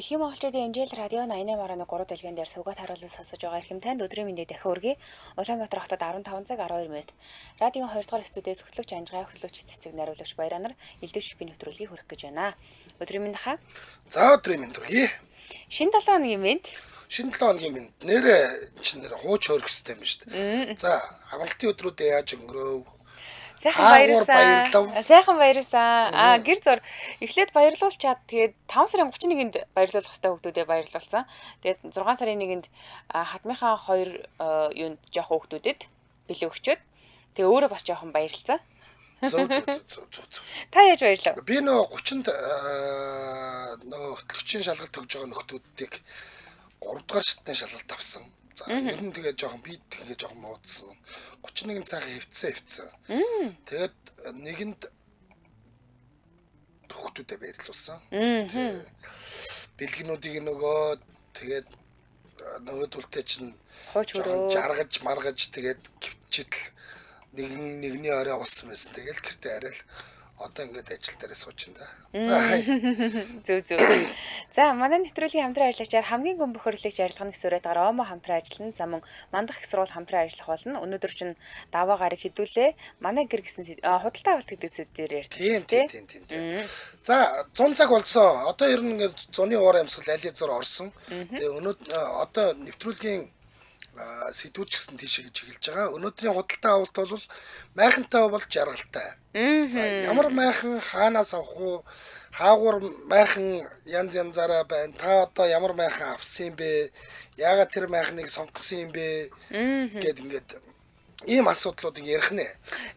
Дэлхийн монголчуудын эмжээл радио 88.3 дэлгэн дээр суугаад харуулсан сонсож байгаа эрхэм танд өдрийн мэндийг дахин өргөе. Улаанбаатар хотод 15 цаг 12 минут. Радион 2 дугаар студиэс хөтлөгч Анжгаа хөтлөгч цэцэг нариулагч Баяранар элдв шипийн нэвтрүүлгийг хүргэх гэж байна. Өдрийн мэнд хаа. За өдрийн мэнд хүргэе. Шинэ 7 хоногийн мэнд. Шинэ 7 хоногийн мэнд нэрэ чинь нэр хууч хөргөстэй юм шүү дээ. За амралтын өдрүүдээ яаж өнгөрөв? Сайхан баярласан. Гэр зур эхлээд баярлуулчаад тэгээд 5 сарын 31-нд баярлуулах хэвээр хүүхдүүдэд баярлуулсан. Тэгээд 6 сарын 1-нд хадмынхаа 2 юунд жоох хүүхдүүдэд бэлээ өгчөөд тэгээд өөрөө бас жоохон баярлсан. Зөв. Та яаж баярлав? Би нөө 30-нд нөө хөтлөгчийн шалгалт өгж байгаа нөхдүүдийг 3 дугаар шатны шалгалт авсан. За ер нь тэгээ жоохон би тэгээ жоохон муудсан. 31 цагийн хөвцсөн. Тэгээд нэгэнд хүүхдүүдэд баярлуулсан. Бэлгэнүүдийг нөгөө тэгээд нөгөөдөлтэй чинь хууч хөрөө жаргаж маргаж тэгээд гівчидэл нэгний орой болсон байсан. Тэгэл гэртээ арай л одоо ингээд ажил дээрээ сууж байна да. Зүг. За манай нэвтрүүлгийн хамтран ажиллагчаар хамгийн гүн бохирлогч арилгахны сүрэтээр Омо хамтран ажиллана. За мөн мандах их сурвал хамтран ажиллах болно. Өнөөдөр чинь даваа гараг хэдүүлээ. Манай гэр гэсэн худалдаа авалт гэдэг сэдвээр ярьдаг тийм. За 100 цаг болсон. Одоо ер нь ингээд зуны уур амьсгал аль зур орсон. Тэгээ одоо нэвтрүүлгийн сэдвүүч гэсэн тийшээ гэж эхэлж байгаа. Өнөөдрийн худалдаа авалт бол майхантай бол жаргалтай. За ямар майхан хаанаас авах уу? Хаагур майхан янз янзаараа байна. Та одоо ямар майхан авсан юм бэ? Яагаад тэр майхныг сонгосон юм бэ? Гэт ингээд ийм асуудлуудыг ярих нэ.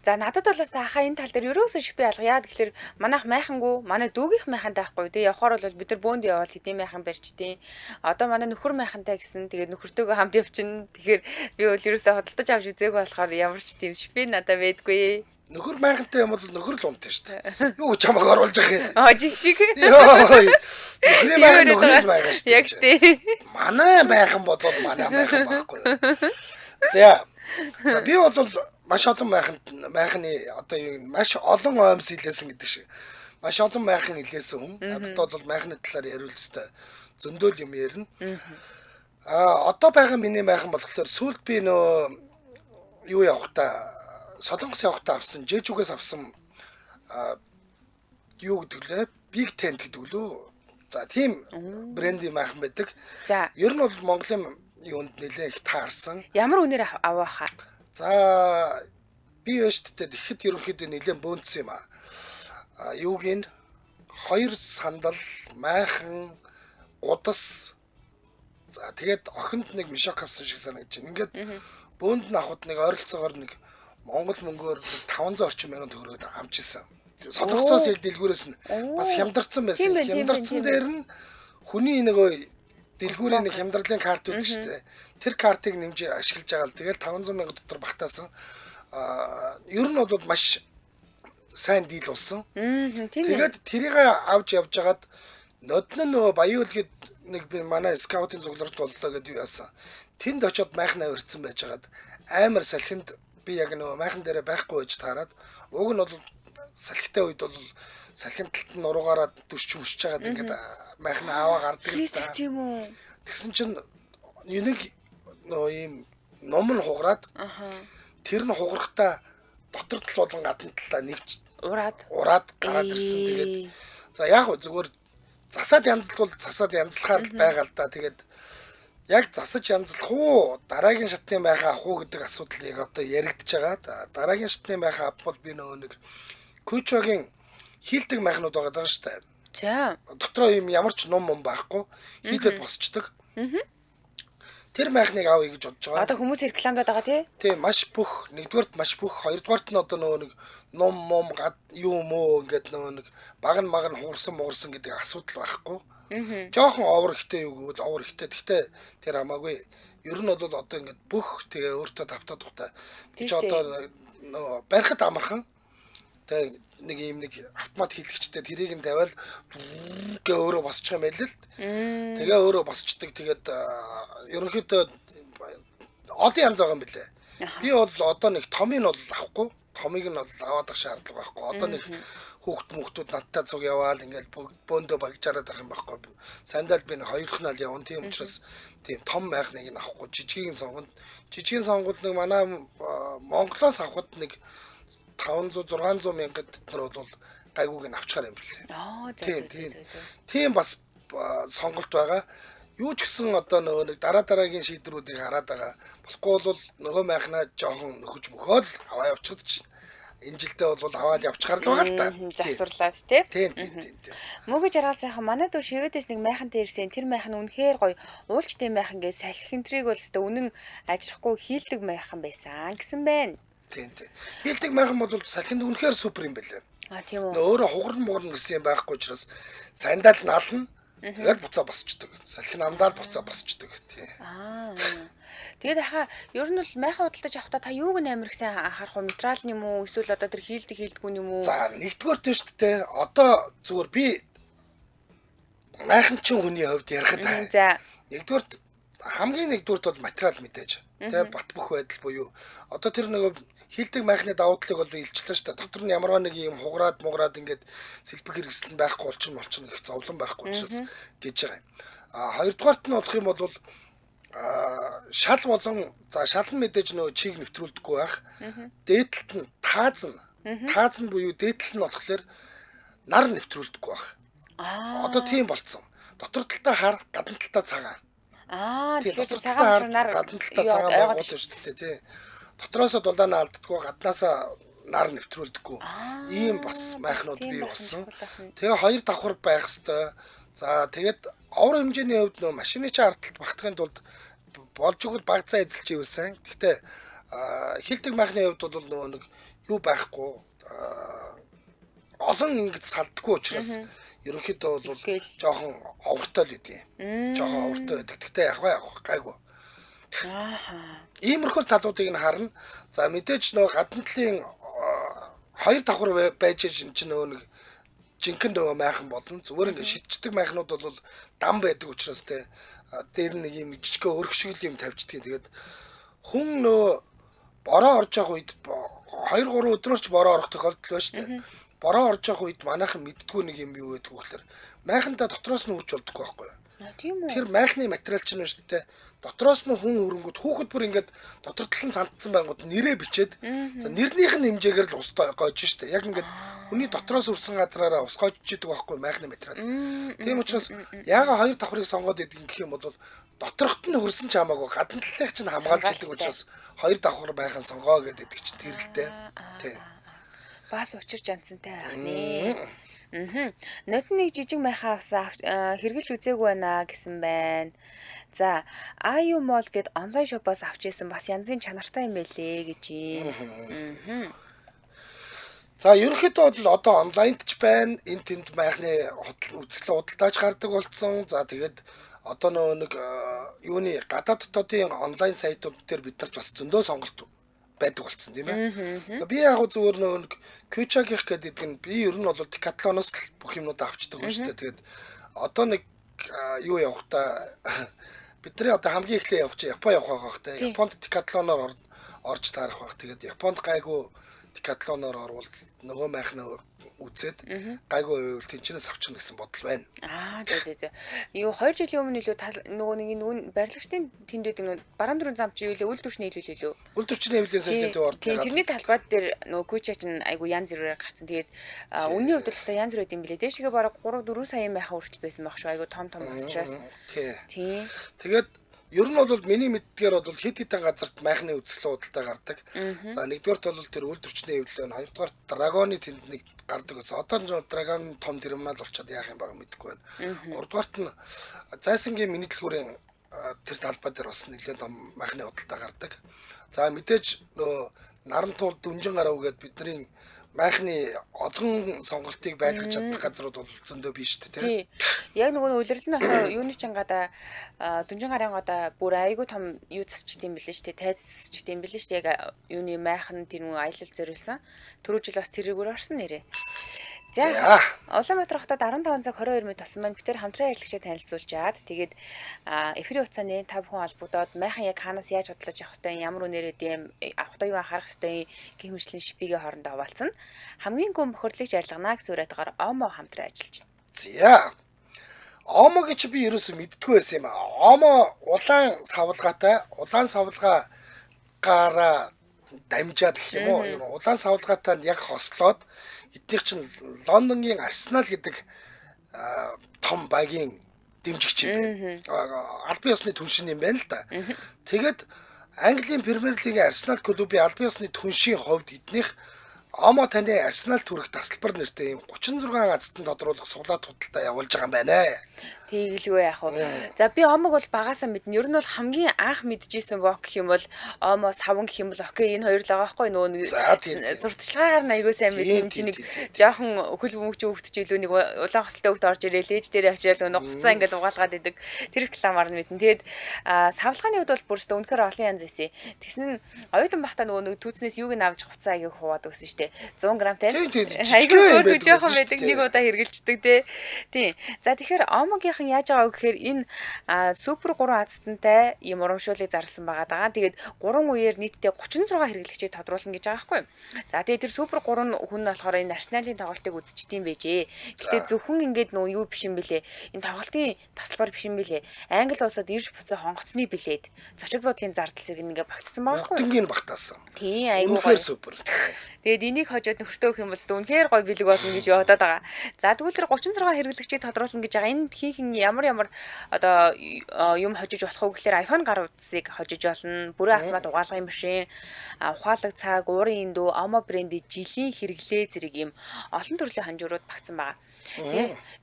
За надад бол хаа энэ тал дээр ерөөсөө шипи алга. Яа тэгэхээр манайх майхангүй, манай дүүгийнх майхантай байхгүй тий. Явахаар бол бид нар бөөнд явал хэдний майхан барьчтیں۔ Одоо манай нөхөр майхантай гэсэн. Тэгээд нөхөртөөгөө хамт явчихна. Тэгэхээр би бол ерөөсөө худалдаж авч үзээгүй болохоор ямар ч тийм шипи надад байдгүй. Нөхөр майхантай юм бол нөхөр л унтна шүү дээ. Юу чамайг оруулж байгаа юм. Жиг шиг. Нөхрийн майхан нөхрийн майхан шүү дээ. Яг штэ. Манай майхан бодвол манай майхан байхгүй. За би бол маш олон майхны одоо маш олон оймс хилээсэн гэдэг шиг. Маш олон майхан хилээсэн хүн. Надад бол майхны талаар яриул өстэй зөндөөл юм ярина. Одоо байгаа миний майхан болохоор сүүлд би нөө юу явахта Солонгос явахта авсан Жэжүгээс авсан юу гэдэг лээ? Big Tent гэдэг лөө. За тийм брендийн майхан байдаг. За ер нь бол Монголын юунд нэлээ их таарсан. Ямар үнээр авах хаа? За би өштөд ихэд ерөнхийдөө нэлээд бөөнцсөн юм аа. Юуг ин 2 сандал, майхан, гудас. За тэгээд охинд нэг мишок авсан шиг санагдаж байна. Ингээд бөөнд нь авахд нэг ойролцоогоор нэг Монгол мөнгөөр 500 орчим мянган төгрөгөөр авч ирсэн. Солонгосоос яг дэлгүүрээс нь бас хямдарсан байсан. Хямдарсан дээр нь хүний нөгөө дэлгүүрийн нэг хямдралын карт үүдэн шүү дээ. Тэр картыг нэмж ашиглаж байгаа л тэгэл 500 мянга дотор багтаасан. Ер нь бол маш сайн дийл болсон. Тэгээд тэрийг авч явж хагаад нодны нөгөө Баян үлгэд нэг би манай скаутын цугларт боллоо гэдэг юу яасан. Тэнд очиод майхан авирцсан байж хагаад амар салхинд би яг нөгөө майхан дээрээ байхгүй байж таарад. Уг нь бол салхитай үед бол салхин талд нь уруугаараа дүрч мөсч хагаад ингээд майхан аваа гардаг л да. Тийм үү. Тэгсэн чинь нэг нөө ийм ном нь хугараад тэр нь хугарахтаа дотор тал болон гадна талаа нэвч ураад гараад ирсэн. Тэгээд за яг зүгээр засаад янзлах бол засаад янзлахаар л байгаа л да. Тэгээд яг засаж янзлах уу дараагийн шатны майхан авах уу гэдэг асуудал яг одоо яригдж байгаа. Дараагийн шатны майхан авбал би нөгөө нэг Кучогийн хийлдэг майхнууд байгаа даа шүү дээ. За. Дотроо юм ямар ч ном байхгүй. Хийлээд босчдөг. Тэр майхныг авъя гэж бодож байгаа. Одоо хүмүүс рекламадаад байгаа тий? Тий, маш бүх. Нэгдүгээрт маш бүх, хоёрдугаарт нь одоо нөгөө нэг ном юу мөө ингээд нөгөө нэг баг нь хуурсан гэдэг асуудал байхгүй. Жохон овор ихтэй юу гэвэл овор ихтэй. Гэхдээ тэр хамаагүй. Ер нь бол одоо ингээд бүх тэгээ өөртөө тавтаад тухтай. Чи одоо нөгөө барихад амархан. Тэгээ нэг юм нэг автомат хийлэгчтэй тэрийг нь тавиал гээ өөрөө босчих юм байл л. Тэгээ өөрөө босчдөг. Тэгээд ерөнхийдөө олон янз байгаа юм билээ. Би бол одоо нэг томыг нь бол авахгүй. Томыг нь бол аваад ах шаардлага байхгүй. Одоо нэг хүүхдүүд надтай цуг яваал ингээл бөөндөө багжаараад ах юм байхгүй. Сандал би нэг хоёр хоног явна. Тийм учраас тийм том майхныг нь авахгүй жижигийн сонгууд нэг манай Монголоос авахд нэг 500 600 мянгад дотор бол гайгууг нь авчихаар юм билээ. Тийм бас сонголт байгаа. Юу ч гэсэн одоо нөгөө нэг дараагийн шийдвэрүүдийг хараад байгаа. Болохгүй бол нөгөө майхнаа жоохон нөхөж мөхөөл аваа явчихад чинь. Энэ жилдээ бол аваад явчихаар л байгаа л та. Засварлаад тий. Тийм. Мөгөж аргаал сайхан манай дүү шивэдээс нэг майхантай ирсэн. Тэр майхан үнэхээр гоё. Уулчтай майхан гэж салхинтрийг бол өстө үнэн ажрахгүй хийлдэг майхан байсан гэсэн байна. Тийм. Хийлдэг майхан бол салхинд үнэхээр супер юм байлаа. Тийм үү. Өөрөө хугарн гэсэн юм байхгүй учраас сандал нална. Тэгээд буцаа босчдөг. Салхин амдаал буцаа босчдөг тий. Тэгээд хаа ер нь бол майхан худалдаж авахдаа та юуг нь амар их сайн анхаарах уу? Материал нь юм уу? Эсвэл одоо тэр хийлдэггүй юм уу? За нэгдүгээр тийм шүү дээ. Одоо зүгээр би майхан чин хүний хувьд ярихад за хамгийн нэгдүгээрт бол материал мэдээж. Тэ бат бөх байдал буюу одоо тэр нэг хийлдэг майхны давуу талыг бол илчлээ шүү дээ. Дотор нь ямарваа нэг юм хугараад ингээд сэлбэг хэрэгсэл нь байхгүй болчихно гэх зовлон байхгүй учраас гэж байгаа юм. Хоёрдугаарт нь бодох юм бол шал болон шал нь мэдээж нөө чиг нэвтрүүлдэггүй байх. Дээдлэлт нь тааз нь буюу дээдлэл нь болохоор нар нэвтрүүлдэггүй байх. Одоо тийм болцсон. Дотор талтай хар, гадна талтай цагаан. Тэгэхээр цагаан нар гадна талтай цагаан байгуулж шүү дээ тий. Дотроосоо дулаанаа алддаггүй, гаднаасаа нар нэвтрүүлдэггүй. Ийм бас майхнууд бий болсон. Тэгээ хоёр давхар байх хэвээр. За тэгээд овор хэмжээний хувьд нөө машины чинь ардталт багтахын тулд болж игэл баг цаа эзэлж ивэл сайн. Гэхдээ хилдэг майхны хувьд бол нөгөө нэг юу байхгүй олон ингэж салдаггүй учраас ерөнхийдөө бол жоохон овртой л үгүй. Жоохон овртой байдаг. Гэхдээ явах гайгүй. Иймэрхүү талуудыг нь харна. За мэдээж нөгөө гадна талын хоёр давхар байж чинь нөгөө нэг жинхэнэ нөгөө майхан болно. Зүгээр ингээд шидчихдэг майхнууд бол дам байдаг учраас те дээр нэг юм жижиг өрх шиг юм тавьчихдаг. Тэгээд хүн нөгөө бороо орж явах үед 2-3 өдрөөрч бороо орох тохиолдол байна шүү дээ. Бороо орж явах үед манайхан мэддгүү нэг юм юу гэдэг вэ гэхээр майхантаа дотроос нь үрж болдоггүй байхгүй юу? Тийм үү. Тэр майхны материал чинь шүү дээ. Дотроос нь хүн хөрөнгөд хүүхэд бүр ингээд дотор тал нь сандсан байнгут нэрээ бичээд за нэрнийх нь хэмжээгээр л ус гоож штэ. Яг ингээд хүний дотроос үрсэн газраараа ус гоож идэг байхгүй майхны материал. Тийм учраас яага хоёр давхрыг сонгоод идэг гэх юм бол доторхот нь хөрсөн ч хамаагүй гадна талынх чинь хамгаалж идэг учраас хоёр давхар байхын сонгоо гэдэг чинь тэрэлтэй. Тий. Бас учирч анцантай байгаа нэ. Нотны нэг жижиг майхан авсан хэрглэж үзээгүй байна гэсэн байна. За, IU Mall гээд онлайн шопоос авч ирсэн бас янзын чанартай юм байлээ гэж юм. За, ерөнхийдөө бол одоо онлайнд ч байна. Энд тэнд майхны үзэсгэлэн худалдаач гардаг болсон. За, тэгээд одоо нэг юуны гадаад дотоодын онлайн сайтууд дээр биднэрт бас зөндөө сонголт байдаг болсон тийм ээ. Би яг зүгээр нэг Кючагийнх гэдэг нь би ер нь бол Decathlon-оос бүх юмнуудаа авчдаг юм шүү дээ. Тэгээд одоо нэг юу явах та бидний одоо хамгийн эхлээ явах чи Япон явах байх те. Японд Decathlon-оор орж таарах байх. Тэгээд Японд гайгүй Decathlon-оор орвол нөгөө майхны үзээд гайгүй байвал тэнчнээс авчихна гэсэн бодол байна. За. Юу 2 жилийн өмнө илүү нөгөө нэг барилгачдын тэнд байдаг баруун дөрвөн зам чи юу лээ үйлдвэрчний хэлвэл юу? Үйлдвэрчний хэлвэлээс илүү ордог. Тэрний талбайд дээр нөгөө Куча чинь айгу янз бүрээр гарцсан. Тэгээд үнийн хувьд л янз бүр байд юм билээ. Дээшгээ бараг 3-4 сая майха хүртэл байсан байх шүү. Айгу том учраас. Тий. Тэгээд ер нь бол миний мэддгээр бол хэд хэдэн газарт майхны үзэсгэлэн худалдаа гардаг. За нэгдүгээрт бол тэр үйлдвэрчний хэвлэл, хоёрдугаар драгоны тэнд нэг гардаг гэсэн. Одоо нь драгон том терминал болчиход яах юм баг мэдэхгүй байна. Гуравдугаарт нь зайсангийн миний дэлгүүрийн тэр талбай дээр бас нэлээд том майхны худалдаа гардаг. За мэдээж нөө Нарантуул Дүнжин гарав гээд бидний майхны одгон сонголтыг байлгаж чаддаг газрууд бол зөндөө биш шүү дээ тий. Яг нөгөө улирлын ахаа юуны чангада Дүнжин гарын гада бүр айгүй том юу засчт юм билээ шүү дээ. Тайз засчт юм билээ шүү дээ. Яг юуны майхан тэр нөгөө аялал зориулсан. Түрүү жил бас тэрүүгээр орсон нэрээ. За Улаанбаатар хотод 15 цаг 22 минут болсон маань битээр хамтран ажиллагчаа танилцуулжаад тэгээд эфирийн хугацааны 5 хүн холбогдоод майхан яг хаанаас яаж бодлож явах ёстой ямар үнээр үдэм авах ёстой юу анхаарах ёстой гэх мэтлийн шипигээ хоорондоо хуваалцсан. Хамгийн гүн бохирдлыг жаргалнаа гэсэн үрээтгээр Омо хамтран ажиллаж байна. За Омо гэж би ерөөсөө мэддэггүй байсан юм аа. Омо улаан савлгаагаараа дамжаад гэх юм уу? Улаан савлгаатай яг хослоод эднийх чинь Лондонгийн Арсенал гэдэг том багийн дэмжигч юм байна. Албан ёсны түншин юм байна л да. Тэгээд Английн Премьер Лигийн Арсенал клубын албан ёсны түншийн хувьд эднийх Омо таны Арсенал төрөх тасалбар нэртэй юм 36 газартанд тодруулах суглаад худалдаа явуулж байгаа юм байна. Тэгэлгүй яах вэ? За би Омог бол багасаа мэднэ. Ер нь бол хамгийн анх мэдчихсэн бок гэх юм бол Омо савн гэх юм бол окей энэ хоёр л байгаа байхгүй нөгөө сурталчилгаагаар нь аягүй сайн мэдэн юм чи нэг жоохон хөл бөмбөгч хөвгтч илүү нэг улаан хослтой хөвгт орж ирээ лээж дээр очиад нөгөө хуцаа ингээл угаалгаад идэг тэр рекламаар нь мэднэ. Тэгээд савлгааны хувьд бол бүрстэ үнэхээр олон янз эсэ. Тэгсэн нь оюутан бахта нөгөө түүцнээс юуг нь авч хуцаа аягүй хуваад өгсөн шүү дээ. 100 г те. Аягүй өөр жоохон байдаг нэг удаа хэргэлждэг те. Тийм. За тэгэхээр Омогийнх яаж байгаа вэ гэхээр энэ супер 3 азтантай юм урамшуулыг зарласан байгаа даа. Тэгээд 3 үеэр нийтдээ 36 хэрэглэгчийг тодруулна гэж байгаа байхгүй. За тэгээд тэр супер 3 хүн нь болохоор энэ Арсеналын тоглолтыг үзчихдийм байжээ. Гэтэ зөвхөн ингээд нөө юу биш юм бэлээ. Энэ тоглолтын тасалбар биш юм бэлээ. Англи улсад ирж буцаа хонгоцны билет зочид бодлын зардал зэрэг ингээд багтсан байгаа байхгүй. Тэнгийн багтаасан. Тийм айгүй гоё. Супер. Тэгээд энийг хожоод нөхөртөө өгөх юм бол үнэхээр гоё бэлэг болно гэж бодоод байгаа. За тэгвэл тэр 36 хэрэглэгчийг тодруулна гэж байгаа. Энд хийхэн ямар одоо юм хожиж болох вэ гэхээр iPhone гар утсыг хожиж болно. Бүрэн автомат угаалгын машин, ухаалаг цаг, уурын индүү, Omo брендийн жилийн хэрэглээ зэрэг юм олон төрлийн ханжуурууд багтсан байгаа.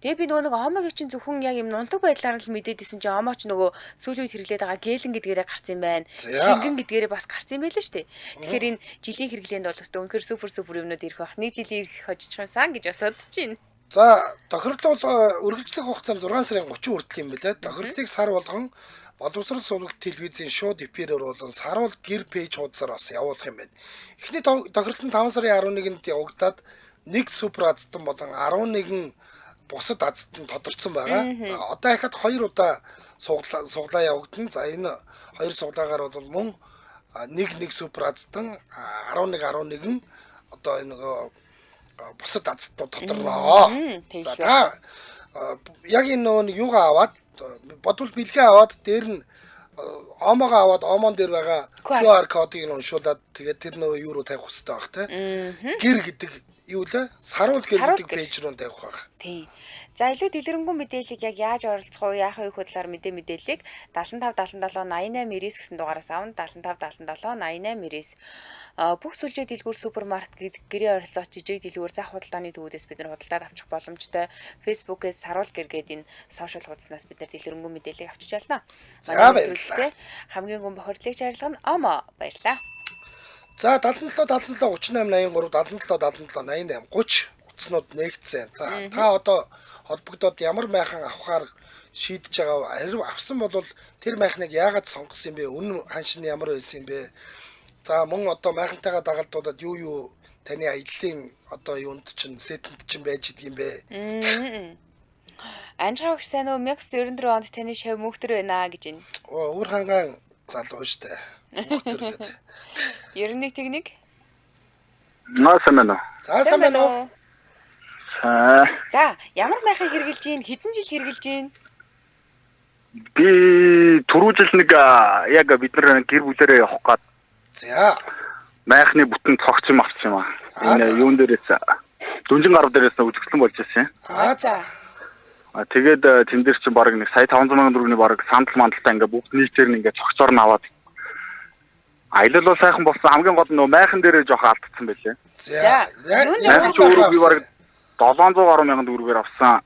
Тэгээ би нөгөө Omo-гийн чинь зөвхөн яг юм нунтаг байдлаар л мэдээдсэн чинь Omo ч нөгөө сүүлийн үед хэрэглээд байгаа гэлэн гэдгээрээ гарсан юм байна. Шингэн гэдгээрээ бас гарсан юм байл л шүү дээ. Тэгэхээр энэ жилийн хэрэглээнд бол өстой үнэхээр супер юмнууд ирэх бах. Нэг жилийн ирэх хожиж юмсан гэж бодож байна. За тохирлол үргэлжлэх хугацаа 6 сарын 30 хүртэл юм билээ. Тохирлыг сар болгон боловсрол суваг телевизийн шууд эфирээр болон саруул гэр пэйж хуудасаар бас явуулах юм байна. Эхний тохирлол нь 5 сарын 11-нд явагдаад нэг супер азтан болон 11 бусад азтан тодорцсон байгаа. За одоо ихад 2 удаа суглаа явагдана. За энэ 2 суглаагаар бол мөн нэг супер азтан 11 одоо энэ нөгөө бусад азтнууд тодорноо. За яг энэ нөгөө юугаа аваад бодвол бэлгээ аваад дээр нь Омого аваад Омон дээр байгаа QR кодыг нь уншуулад тэгээд тэр нөгөө юу руу тавих хэрэгтэй байх те. Гэр гэдэг юу лээ? Саруул гэр гэдэг пэйж руу тавих байх. Тийм. За илүү дэлгэрэнгүй мэдээллийг яг яаж оролцох вэ? Яах вэ хөдлөөр мэдээллийг 75 77 88 90 гэсэн дугаараас авна. 75 77 88 90. Бүх сүлжээ дэлгүүр супермаркет гэрээ оролцооч жижиг дэлгүүр зах худалдааны төвүүдээс бид нар худалдаад авчих боломжтой. Facebook-ээс саруул гэр гээд энэ сошиал хуудаснаас бид нар дэлгэрэнгүй мэдээллийг авчиж ялна. За баярлалаа. Хамгийн гүн бохирдлыг жаргална Omo баярлалаа. За 77 38 83 77 77 88 30 утаснууд нэгдсэн. За та одоо холбогдоод ямар майхан авахаар шийдэж байгаа. Харин авсан бол тэр майхныг яагаад сонгосон юм бэ? Үнэн ханшин ямар байсан юм бэ? За мөн одоо майхантайгаа дагалдуулаад юу таны аяллаа одоо юунд чинь сетэнд чинь байж идэг юм бэ? Анжгаа их сайн уу 1994 онд таны шав мөнхтөр байна гэж байна. Өөр хангаан залуу штэ. Мөнхтөр гэдэг. 91 техник. Сайн байна уу? За сайн байна уу? За ямар майхыг хэрглэж гин хэдэн жил хэрглэж гин? Би түрүү жил нэг яг бид нар гэр бүлээрээ явах гээд за майхны бүтэн цогц юм авсан юм аа. Энэ юун дээрээс дүнжин гарав дээрээс үзэгдлэн болж ирсэн. За. Тэгээд тэн дээр чинь баг нэг сая 500 сая төгрөгийн баг сандал мандалтай ингээ бүгд нийлчээр нь ингээ цогцоор нь аваад аялал бол сайхан болсон. Хамгийн гол нь майхан дээрээ жоох алдсан байлээ. За. Яг өөрөө би баг 700 гаруй мянган төгрөгөөр авсан.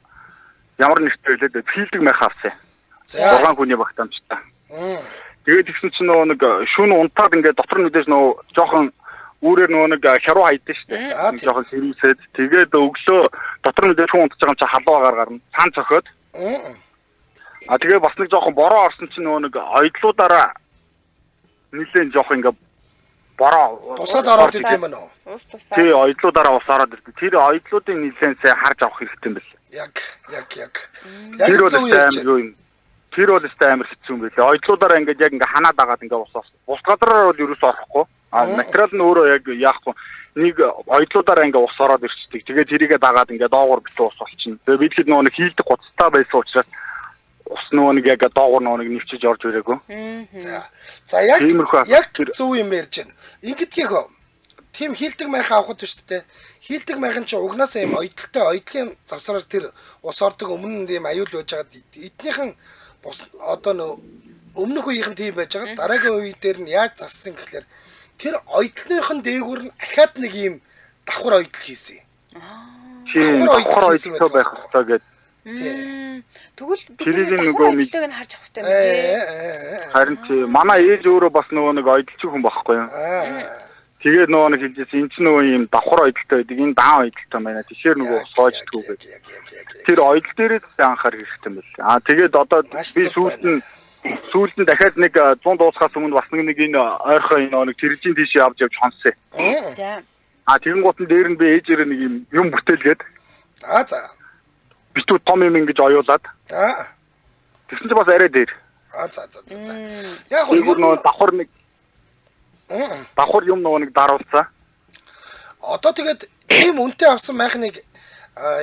Ямар нэртэй байлээ дээ. Филдэг майх авсан. За. 6 хүний багтаамжтай. Тэгээд тэгсэн чинь нөгөө нэг шүүн унтаад ингээ дотор нүдээс нөгөө жоохон үүрээр нөгөө нэг хяруу хайдсан шүү дээ. Жоохон сэрүүсээд тэгээд өглөө дотор нүдээс хүн унтж байгаа юм чи халуугаар гарна. Сан цохоод. Тэгээ бас нэг жоохон бороо орсон чинь нөгөө нэг ойдлуудаараа нэлээд жоох ингээ бороо Тусаад ороод ирд юм аа. Ус тусаа. тий оёдлуудаараа ус ороод ирдэг. Тэр оёдлуудын нэлээсээ харж авах хэрэгтэй юм байна. Яг. Тэр бол зөв амар ярьж юу юм. Тэр бол амар хэцүү юм байлээ. Оёдлуудаараа ингээд яг ингээ ханаад агаад ингээ ус газараар бол ерөөсөө орохгүй. Материал нь өөрөө яг яахгүй нэг оёдлуудаараа ингээ ус ороод ирчихдэг. Тэгээд тэрийгээ дагаад ингээ доогуур битүү ус болчихно. Тэгээд бид хэд нэг хийлдэг гоцтой байсан учраас ус нэг яг доогуур нэг нэвчиж орж ирээгүй. За яг зөв юм ярьж байна. Ингэдгийг тийм хийлдэг майхан авахд биш үү? Хийлдэг майхан чи угнаасаа юм оёдлтой оёдлын завсраар тэр ус ордог өмнө нь юм аюул байж байгаа. Эднийхэн одоо өмнөх үеийнхэн тийм байж байгаа. Дараагийн үе дээр нь яаж зассан гэхлээр тэр оёдлынхын дээгүүр нь ахаад нэг юм давхар оёдл хийсэн. Давхар оёдол байх хэрэгтэй гэдэг. Тэгвэл бид нөгөө оёдлыг нь харж авах хэрэгтэй юм тий. Харин тий манай ээж өөрөө бас нөгөө нэг оёдлч хүн байхгүй юу? Тэгээд нөгөө нэг хэлжсэн энэ ч нөгөө юм давхар оёдолтой байдаг. Энэ даан оёдолтой байна. Тэгэхээр нөгөө соождгоо гэдэг. Тэр оёдол дээрээ анхаар хэрэгтэй юм байна. Тэгээд одоо би сүүлд нь дахиад нэг 100 дуусахаас өмнө бас нэг энэ ойрхон энэ нэг тэржийн тийш явж хонсоо. За. Тэгэн гут нь дээр нь би ээжээрээ нэг юм бүтээлгээд. За. Битүү том юм ингэж оюулаад. Тэгсэн чинь бас арай дээр. За. Яг нөгөө давхар нэг давхар юм нөгөө нэг даруулцаа. Одоо тэгээд ийм үнэтэй авсан майхныг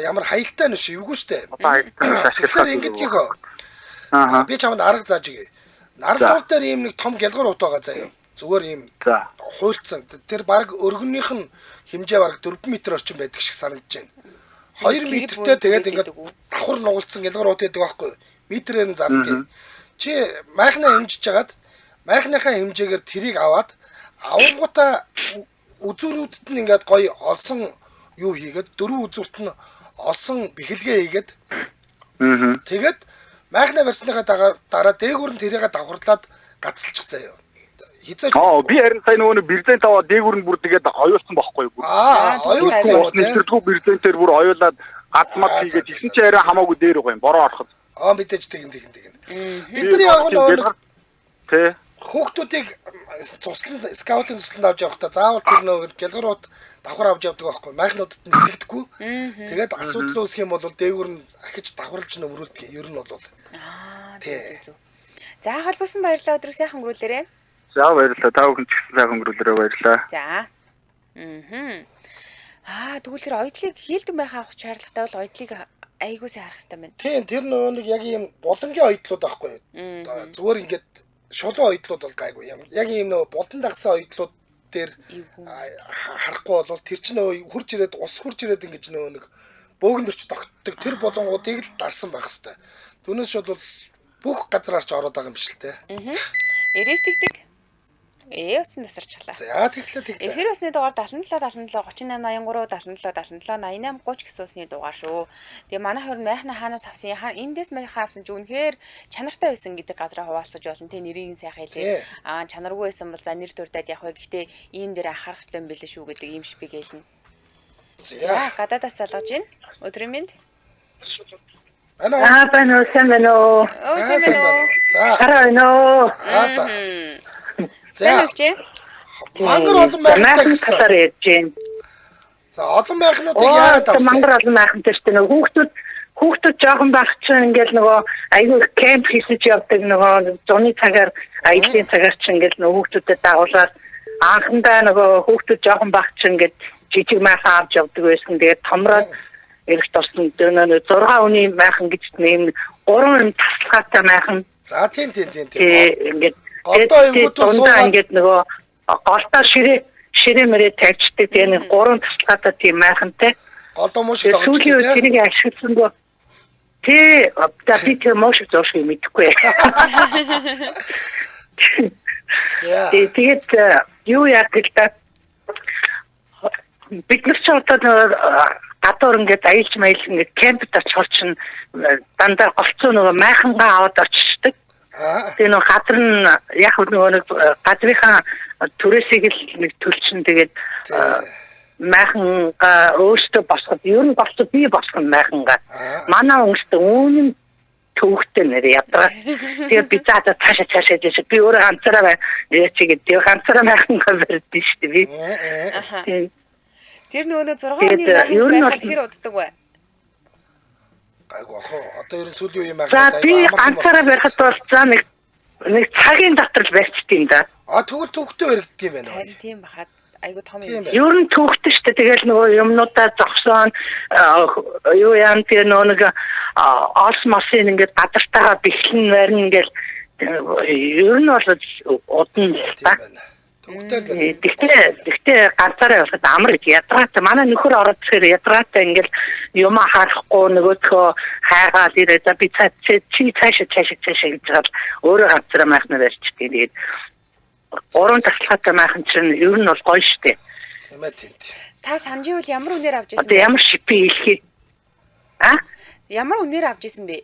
ямар хаялтай нь шивгүй штэ. Тэгэхээр ингэдгийх би чамд арга зааж өгье. Нарантуул дээр ийм нэг том гялгар ут байгаа заяа. Зүгээр ийм хуйлцсан. Тэр баг өргөнийх нь хэмжээ баг 4 м орчим байдаг шиг санагдаж байна. 2 м-тэй тэгээд ингээд давхар нугалцсан гялгар ут байдаг байхгүй. Метрээр нь зардгийг. Чи майхнаа хэмжиж жагаад майхныхаа хэмжээгээр тэрийг аваад авангуудаа үзүүрүүдэд нь ингээд гоё олсон юу хийгээд 4 үзүүрт нь олсон бэхэлгээ хийгээд тэгээд майхна барьсныхаа дараа дээгүүр нь тэрийгэ давхарлаад гацалчих заяа. Хизээч би харин сайн нөгөө бирзент аваад дээгүүр нь бүр тэгээд оюулсан байхгүй юу? Оюулсан нэвтрдгүү бирзентээр бүр оюулаад гацмад хийгээд тэгсэн чи арай хамаагүй дээр байгаа юм. Бороо ороход. Мэдээж тэгин. Бидний яг нөгөө тий хүүхдүүдийг цусланд скаутын цусланд авч явахдаа заавал тэр нөгөө гялгарууд давхар авч явдаг байхгүй майхнуудад нь итгэдэггүй. Тэгээд асуудал үүсэх юм бол дээгүүр нь ахиж давхарлж нөмрүүлдэг. Ер нь бол тий. За холбосон баярлалаа өдрөө сайхан өнгөрүүлээрэй. За баярлалаа. Та бүхэн ч гэсэн сайхан өнгөрүүлээрэй баярлалаа. За. Тэгвэл тэр оёдлыг хийлдэг байхаа авах шаардлагатай бол оёдлыг айгуусаа харах хэрэгтэй байна. Тийм тэр нөгөө нэг яг ийм боломжийн оёдлууд байхгүй. Зүгээр ингээд шулуун оёдлууд бол гайгүй юм. Яг ийм нөгөө болон дагсан оёдлууд дээр харахгүй бол тэр чинь нөгөө хурж ирээд ус хурж ирээд ингэж нөгөө нэг бөөгнөрч тогтдог тэр болонгуудыг л дарсан байх хэвээр. Түүнээс шууд бол бүх газраарч ороод байгаа юм биш л те. Эрээс тэгдэг. Утсан тасарчлаа. За тэглээ. Эхэр усны дугаар 77 38 83 77 88 30 гэсэн усны дугаар шүү. Тэгээ манай хоёр майхна хаанаас авсан эндээс майхаа авсан ч үнэхээр чанартай байсан гэдэг газараа хуваалцаж болно. Тэ нэрийг сайхан хэлээ. Чанаргүй байсан бол за нэр дурдаад явах вэ. Гэхдээ ийм дээр анхаарах хэрэгтэй юм билээ шүү гэдэг ийм шпиг хэлнэ. За гадаадаас залгаж гин. Өдрийн мэнд. Байна уу? За. Хараа. За. Мангар олон майхантай гэсэн. За олон майхнуудыг яагаад авсан? Мангар олон майхантай шүү дээ. Хүүхдүүд жоохон байх чинь ингээл нөгөө аюул кемп хийсэж явдаг нөгөө зуны цагаар аяллаа цагаар чинь ингээл нөгөө хүүхдүүдэд дагуулаад анхандаа нөгөө хүүхдүүд жоохон байх чинь ингээд жижиг майхан авч явдаг байсан. Тэгээд томроод эрэгт орсон дөнөө 6 өний майхан гэж нэм 3 таслахаатай майхан. За тийм. Ингээд одоо аюутур суугаад ингээд нөгөө голтоо ширээ мөрөө тавьчдаг. Тэгээ нэг 3 таслахаатай тийм майхантай. Голдоо муу шиг тавьчдаг. Тэрийг ашигласангүй. Би тэр муу шиг зоош юм идэхгүй. Тэгээд юу яах гэлээ бид нар ч одоо гадуур ингээд аялж маялж ингээд кемпд очих чинь дандаа голцоо нөгөө майхангаа аваад очдог. Тэгээ нөгөө газар нь яг нөгөө нэг газрынхаа түрээсийг л нэг төлчин тэгээд майхангаа өөртөө босгоод ер нь босоо би босгоно майхангаа. Манай өнгөстө үүн төвхтэй нэр ядраа. Тэгээ би цаашаа жишээ би өөрөө ганцаараа яачигээ тэгээ ганцаараа байхангаа барьдээ шүү дээ би. Аха. Тэр нөгөө 6 оны байхад хэр уддаг вэ? Айгу одоо ер нь сүүлийн үеийн байхад За би ганцаараа барихад бол за нэг цагийн дотор л барьчдیں۔ Да. Тэгвэл төвхтэй баригддаг юм байна. Харин тийм бахад айгу том юм. Ер нь төвхтэй шүү дээ. Тэгэл нөгөө юмнуудаа зогсоон юу яам тэгээ нөгөө осмосын ингээд гадартаага бэхлэн барина ингээл ер нь бол удан та. Тэгтээ ганцаараа явахад амар ядраатай манай нөхөр ороод ирэхээр ядраатай ингээл юм харахгүй нөгөөдхөө хайгаад ирээ за би чи цаашаа гэж байгаа өөрөө ганцаараа майхнаа барьчихдээ тэгээд уран таслахаатай майхан чинь ер нь бол гоё штэ. Тийм ээ тийм. Та санжийн үл ямар үнээр авч ирсэн бэ? Одоо ямар шипи хэлхий. Ямар үнээр авч ирсэн бэ?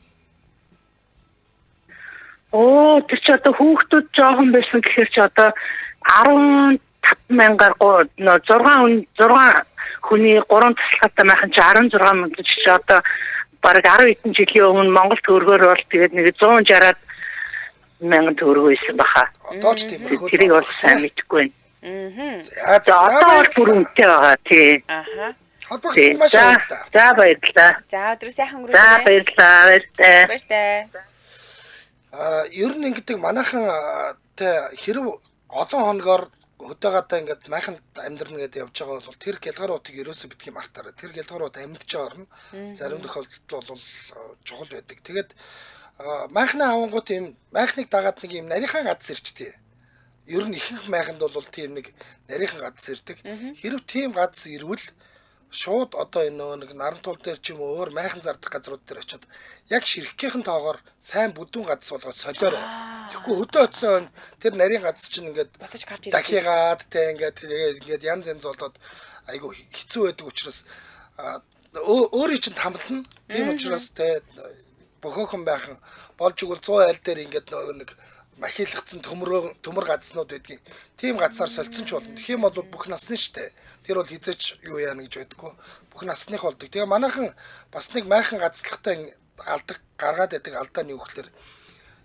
Тэр чи одоо хүүхдүүд жоохон байсан гэхээр чи одоо 15,000-аар 6 хүний 3 таслахаатай майхан чи 16,000 чи одоо бараг 10 хэдэн жилийн өмнө Монгол төгрөгөөр бол тэгээд нэг 160-аад мянган төгрөг байсан баха. Одоо ч тийм үү. Тэрийг бол сайн мэдэхгүй байна. За одоо бүр үнэтэй байгаа тий. Аха. Холбогдсон маш баярлалаа. За баярлалаа. За өдөр сайхан өнгөрөөрэй. За баярлалаа. Баяртай. Ер нь ингэдэг манайхан хэрв олон хоногоор хөдөөгөөдөө ингээд майханд амьдрна гэдээ явж байгаа бол тэр гялгаруудыг ерөөсөө битгий мартаарай. Тэр гялгарууд амьдж байгаа нь зарим тохиолдолд бол чухал байдаг. Тэгээд майхны авангууд юм майхныг дагаад нэг юм нарийнхан гадс ирчтэй. Ер нь ихэнх майханд бол тийм нэг нарийнхан гадс ирдэг. Хэрв тийм гадс ирвэл шууд одоо энэ нэг нарантуул дээр ч юм уу өөр майхан зардах газрууд дээр очиод яг ширхгийнхэн тоогоор сайн бүдүүн гадс болгоод солиорой. Тэгэхгүй хөдөө очисон тэр нарийн гадс чинь ингээд буцаж гарч ирэх. дахигаад те ингээд янз янз болоод айгу хэцүү байдаг учраас өөрийн чинь тамлна. Тийм учраас те бөхөөхөн байхан болж игэл 100 айл дээр ингээд нэг махилгцсан төмөр гадснууд байдгийн. Тийм гадсаар солилцсон ч болно. Тэгэх юм бол бүх насны штэ. Тэр бол хизээч юу яана гэж байдаггүй. Бүх насных болдог. Тэгээ манайхан бас нэг майхан гадслахтай алдаг гаргаад байдаг алдаа нь юу гэхээр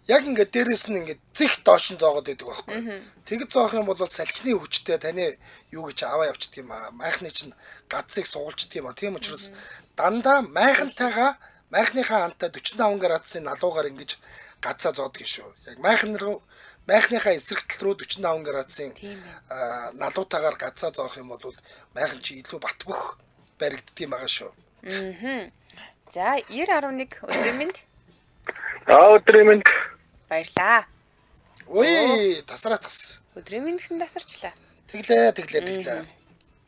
яг ингээд дээрэс нь ингээд зих доош нь зоогод байдаг байхгүй. Тэгж зоох юм бол салхины хүчтэй таны юу гэж аваа явчихдаг юм аа. Майхны чинь гадцыг суулждаг юм аа. Тийм учраас дандаа майхантайгаа майхныхаа хантай 45 градусын налуугаар ингэж гацаа зоодог шүү. Яг майхныхаа эсрэгтэл рүү 45 градусын налуутаагаар гацаа зоох юм бол майхан чи илүү батбөх баригддаг юм байгаа шүү. За 9011 өдрийн мэнд. Өдрийн мэнд. Баярлаа. Ой, тасраатгс. Өдрийн мэнд гэсэн тасарчлаа. Тэглээ.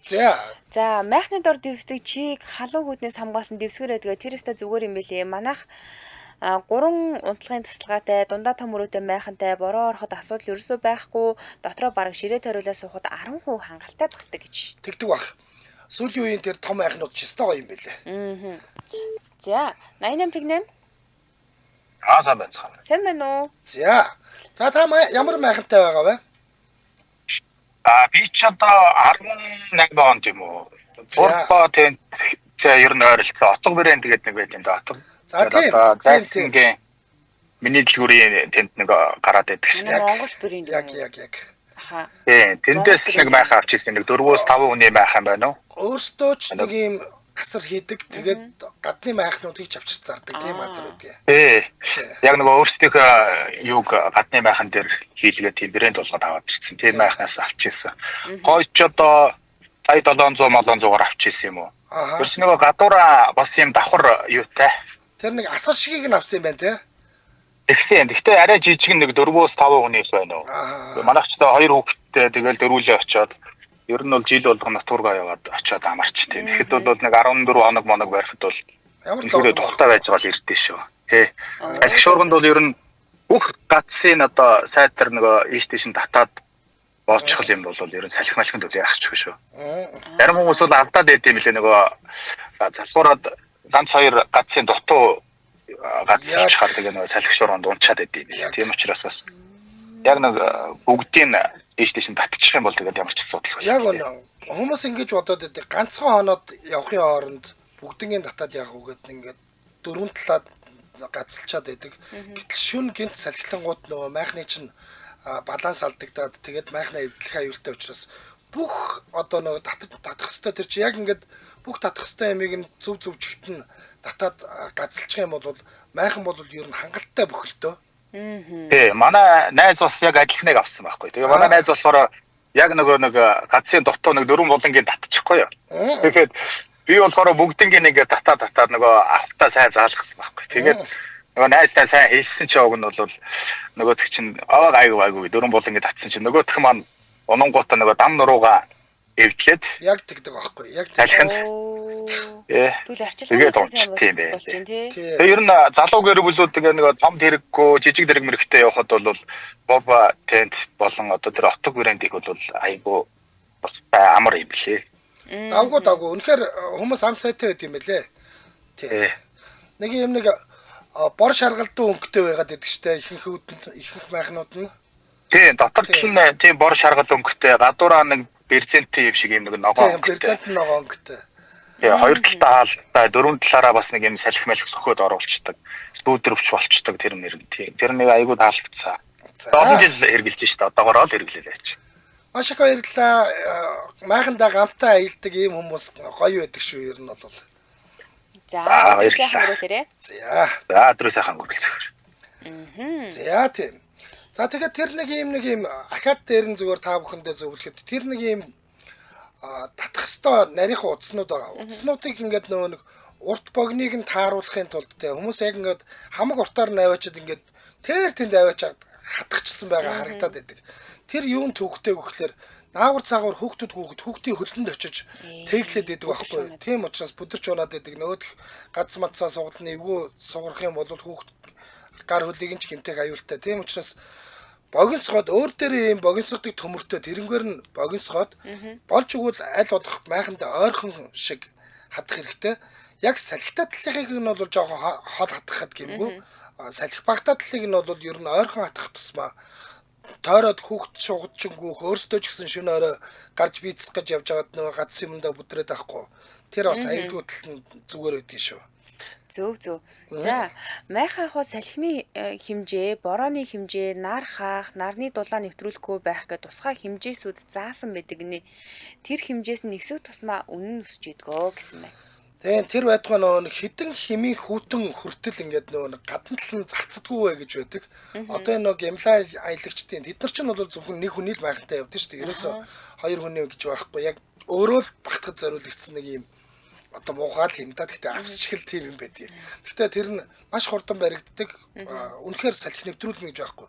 За майхны дор дэвсдэг чийг халуун хүднээс хамгаалсан дэвсгэр байдаг. Тэр өстой зүгээр юм бэлээ. Манайх 3 унтлагын тасалгаатай, дундаа том өрөөтэй майхантай, бороо ороход асуудал ерөөсөө байхгүй, дотроо бараг ширээ тариулаа суухад 10 хүн хангалттай багтдаг гэж. Тэгдэг бах. Сүүлийн үеийн тэр том майхнууд ч өстой гоё юм бэлээ. За 88 сайн байна. Сайн байна уу? За та ямар майхантай байгаа вэ? Би ч одоо 18 онд юм уу. Борбоо тент ер нь ойролцоо отго брэнд гэдэг нэг байт юм да. За тийм. Миний дэлгүүрийн тент нэг гараад байдаг. Монгол брэнд. Яг. Аха. Тэндээс нэг майхан авчихсан нэг 4-5 хүний майхан байна уу? Өөртөө ч нэг юм асар хийдэг. Тэгээд гадны майхнуудыг ч авчирч зардаг тийм газар үүдээ. Яг нөгөө өөрсдийнхөө юуг гадны майхан дээр хийлгээд тийм брэнд болгоод аваад ирсэн. Тийм майхнаас авчихсан. Гойч одоо 700-700-аар авчихсан юм уу? Тэрс нөгөө гадуура бас юм давхар юутай. Тэр нэг асар шигийг нь авсан юм байна тий. Гэхдээ арай жижиг нэг 4-5 хүнээс байна уу? Манайх ч одоо 2 хүүхэдтэй тэгэл дөрүүлээ очиод ер нь бол жил болгоно натурга яваад очиод амарч тийм. Тэгэхэд бол нэг 14 хоног барихад бол ямар тухтай байж байгаа л ирдэ шүү. Тий. Аль шуурганд бол ер нь бүх гацсын одоо сайтар нөгөө ийштэйшин татаад боолчих юм бол ер нь салхи малхинд үл яахчих шүү. Зарим хүмүүс бол алдаад байд юм лээ нөгөө залхуураад ганц 2 гацсын дутуу гацчихаар тэгээ нөгөө салхи шуурганд унчаад байд юм. Тийм учраас бас яг нэг бүгдийн ийштэйшин татчих юм бол тэгээд ямар ч асуудал байна. Яг хүмүүс ингэж бодоод байдаг. Ганцхан хоноод явахын хооронд бүгднийг татаад явах үгээд ингээд 4 талаад газалчаад байдаг. Гэтэл шүн гинт салхилангууд нөгөө майхны чинь баланс алдагдаад тэгээд майхны эвдлэх аюултай учраас бүх одоо нөгөө татах хэвээр тэр чи яг ингээд бүх татах хэвээр ямиг нь зөв жигтэн татаад газалчих юм бол майхан бол ер нь хангалттай бөхөлтөө. Тий, манай найз бас яг адилхныг авсан байхгүй. Тэгээ манай найз болохоор яг нэг гацын дотоо нэг 4 булангийн татчихгүй юу. Тэгэхээр би болохоор бүгднийг ингээд татаад нөгөө автаа сайн заалгасан байхгүй. Тэгээд нөгөө найзтай сайн хэлсэн ч яг нь бол нөгөөтг чинь айгу 4 булангийн татсан чинь нөгөөтг маань унгуута нөгөө дам нуруугаа эвдлээд яг тэгдэг байхгүй. Яг талхинд Түл арчилгааны сайн болж байна тий. Тэгээ ер нь залуу гэр бүлүүд тэгээ нэг том тэрэггүй жижиг тэрэг мэрэгтэй явхад бол боба тент болон одоо тэр отог брэндийг бол айгу бас амар юм лээ. Давгуу үнэхээр хүмүүс ам сайтай байд юм байлээ. Тий. Нэг юм нэг бор шаргалдуу өнгөтэй байгаад идэг штэ ихэнх майхнууд нь. Тий, дотор чинь тийм бор шаргал өнгөтэй гадуураа нэг перцентийн юм шиг юм нэг ногоо. Тийм, перцент ногоо өнгөтэй. Тэгээ хоёр талаа хаалтай дөрөв талаараа бас нэг юм салхи мэлх сөхөд оруулцдаг. Спүүдрөвч болчдаг тэр нэр нь тийм. Тэр нэг айгуу таалагдсан. Одоо жил эргэлж штэ одоогоор л эргэлээлээч. Маш их баярлалаа. Майхандаа гамтаа аялдаг ийм хүмүүс гоё байдаг шүү ер нь бол. За, өдөр сайхан өнгөрүүлээрэ. За, өдөр сайхан өнгөрүүлээ. За тийм. За тэгэхээр тэр нэг юм ахаад дээр нь зүгээр та бүхэндээ зөвлөхөд тэр нэг юм татах хэвээр нарийнхан утаснууд байгаа. Утаснуудыг ингээд нөгөө нэг урт богныг нь тааруулахын тулд те хүмүүс яг ингээд хамаг уртаар наваачаад ингээд тэр тэнд аваачаад хатгачихсан байгаа харагдаад байдаг. Тэр юун төвхтэй гэхэлэр наагур цаагаар хүүхдийн хөлөнд очиж тэглээд байдаг байхгүй. Тийм учраас бүдэрч унаад байдаг. Нөгөөх гац мацаа суудлын эвгүй суурах юм бол хүүхд гар хөлийг нь ч гэмтэх аюултай. Тийм учраас богиносгоод өөр дээр юм богиносгодыг төмөртөө тэрнгээр нь богиносгоод болж өгвөл аль болох майхандаа ойрхон шиг хадах хэрэгтэй. Яг салхитай талхыг нь бол жоохон хол хатгахад гэмгүй. Салхи багтаа талхыг нь бол ер нь ойрхон хатгах тусмаа тойроод хүүхд шугадчингүүх өөрсдөө ч гэсэн шөнө орой гарч бийцэх гэж явж байгаад нөгөө гац юмдаа бүдрээд авахгүй. Тэр бас аюулгүй тал нь зүгээр байдгийн шүү. Зөв. За, майхан хоо салхины хэмжээ, борооны хэмжээ, нар хаах, нарны дулаан нэвтрүүлэхгүй байх гэдэг тусгай хэмжээсүүд заасан байдаг нэ. Тэр хэмжээс нь нэгсэх тусмаа үнэн өсч идэгөө гэсэн байна. Тэгээ тэр байтугай нөгөө хідэн химийн хүүтэн хүртэл ингээд нөгөө гадна тал нь зарцдаггүй вэ гэж байдаг. Одоо энэ нөгөө гямлаа аялагчдын тэд нар ч нь бол зөвхөн нэг хүний л майхантай явдаг шүү дээ. Ерөөсө хоёр хүний гэж байхгүй. Яг өөрөө л багтахад зориулагдсан нэг юм одоо муухай л хэмдаа гэхдээ авсчихэл тийм юм байдгийг. Гэхдээ тэр нь маш хурдан баригддаг. Үнэхээр салхи нэвтрүүлнэ гэж байхгүй.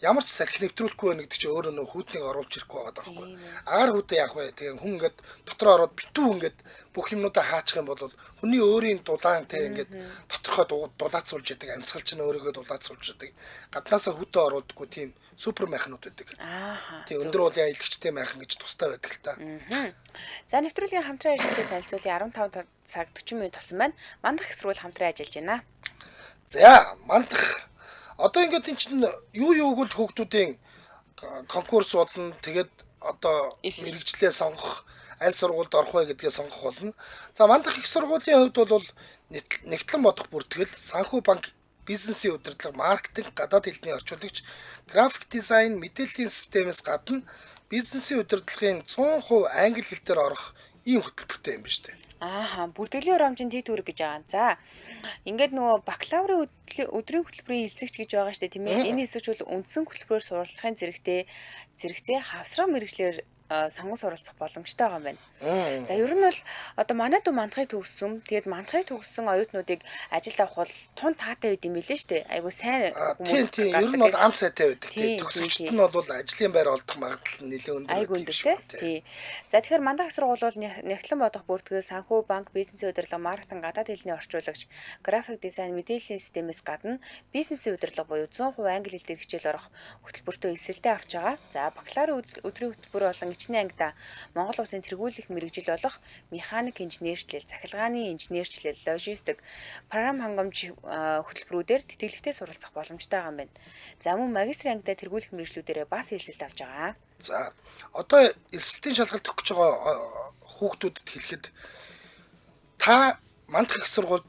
Ямар ч салхи нэвтрүүлэхгүй байна гэдэг чинь өөрөө нөх хүүтнийг оруулж ирэхгүй байгаа байхгүй. Агаар хүүтээ яах вэ? Тэгээ хүн ингээд дотроо ороод битүү ингээд бүх юмнуудаа хаачих юм бол хүний өөрийн дулаан те ингээд доторхоо дулаацуулж яадаг, амьсгал чинь өөрийгөө дулаацуулж яадаг. Гаднаасаа хүүтээ оруулдаггүй тийм супер майхнууд байдаг. Тэгээ өндөр уулын аялагчтай майхан гэж тустай байдаг л та. За нэвтрүүлгийн хамтран ажиллагааг танилцуулъя 15 цаг 40 минут болсон байна. Мандах хэсрүүл хамтран ажиллаж байна. За, мандах одоо ингээд энэ чинь юу гэл хүүхдүүдийн конкурс болно. Тэгээд одоо мэрэгчлээ сонгох, аль сургуульд орох вэ гэдгээ сонгох болно. За, мандах их сургуулийн хувьд бол нэгтлэн бодох бүртгэл, санхүү банк, бизнесийн удирдлага, маркетинг, гадаад хэлний орчуулагч, график дизайн, мэдээллийн системээс гадна бизнесийн удирдлагын 100% англи хэл дээр орох ийм хөтөлбөртэй юм байна шүү дээ. Бүртгэлийн хурамжийн тэд үүрэг гэж байгаа. За, ингээд нөгөө бакалаврын өдрийн хөтөлбөрийн эсэгч гэж байгаа шүү дээ, тийм ээ. Энэ эсэгч бол үндсэн хөтөлбөрөөр суралцахын зэрэгцээ хавсраа мэргэжлэр сонгон суралцах боломжтой байгаа юм байна. За, ер нь бол одоо манай дүү мандахыг төгссөн. Тэгээд мандахыг төгссөн оюутнуудыг ажилд авах бол тун таатай байд юм билээ шүү дээ. Айгу сайн хүмүүс. Тийм. Ер нь бол ам сайтай байдаг. Төгсөгчд нь бол ажлын байр олдох магадлал нэлээд өндөр. Айгу өндөр тий. За, тэгэхээр мандах сургууль бол нэгтлэн бодох бүртгэл, санхүү банк, бизнесийн удирдлага, маркетинг, гадаад хэлний орчуулагч, график дизайн, мэдээллийн системээс гадна бизнесийн удирдлага буюу 100% англи хэл дээр хичээл орох хөтөлбөртөө эсэлтэй авч байгаа. За, бакалаврын өдрийн хөтөлбөр болон хичнээн ангида Монгол Улсын тэргүүлэх мэргэжил болох механик инженерчлэл, цахилгааны инженерчлэл, логистик, програм хангамж хөтөлбөрүүдээр тэтгэлэгтэй суралцах боломжтой байгаа юм байна. За, мөн магистрийн ангида тэргүүлэх мэргэжлүүдээрээ бас эсэлт авч байгаа. За, одоо эсэлтийн шалгалт өгөх гэж байгаа хүүхдүүдэд хэлэхэд та мандах их сургуульд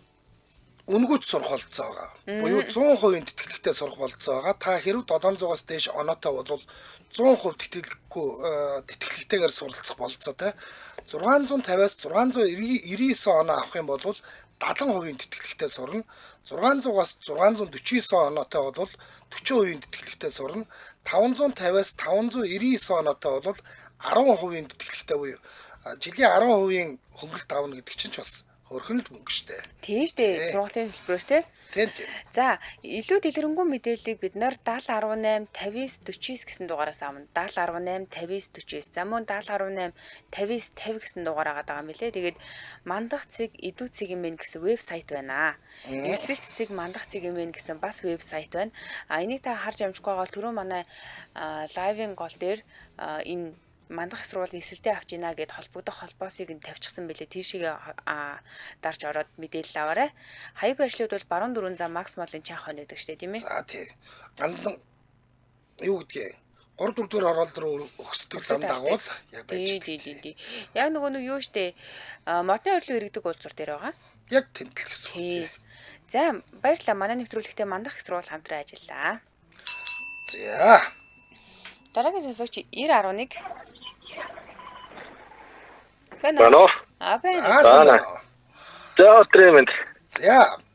үнгүүт сурах болцоо байгаа. Буюу 100% тэтгэлэгтэй сурах болцоо байгаа. Та хэрв 700-аас дээш оноотой бол 100% тэтгэлэгтэйгээр суралцах болцоотой. 650-аас 699 оноо авах юм бол 70% тэтгэлэгтэй сурна. 600-аас 649 оноотой бол 40% тэтгэлэгтэй сурна. 550-аас 599 оноотой бол 10% тэтгэлэгтэй буюу жилийн 10% хөнгөлт авна гэдэг чинь ч бас хөрхөн л мөнгө штэ. Тийм штэ. Сургуулийн хэлбэрөөс те. Тийм. За, илүү дэлгэрэнгүй мэдээллийг бид нэр 7018 59 49 гэсэн дугаараас авна. 7018 59 49. За мөн 7018 59 50 гэсэн дугаар байгаа юм билэ. Тэгээд мандах цэг идүү цэг юм гэсэн вебсайт байна. Эсэлт цэг мандах цэг юм гэсэн бас вебсайт байна. Энийг та харж амжихгүй байгаа бол түрүү манай лайвын гол дээр энэ мандах сургуулийн эсэлтээ авч ийна гэд холбогдох холбоосыг нь тавьчихсан бэлээ. Тийшээ дарж ороод мэдээлэл аваарай. Хаяг барьшлууд бол баруун дөрвөн зам Макс Моллын чанх хонь гэдэг штэ тийм ээ. За тий. Гандан юу гэдгийг 3 4 дэх оролт руу өгсдөг зам дагуул яг байж байгаа. Тий. Яг нөгөө юу штэ модны орлон иргэдэг уулзуур дээр байгаа. Яг тэнтэл гэсэн үг. За баярлалаа. Манай нэвтрүүлэгтээ мандах их сургууль хамтран ажиллаа. За. Дараагийн сонсогч 9011 Байна. Байна. За тремэнд.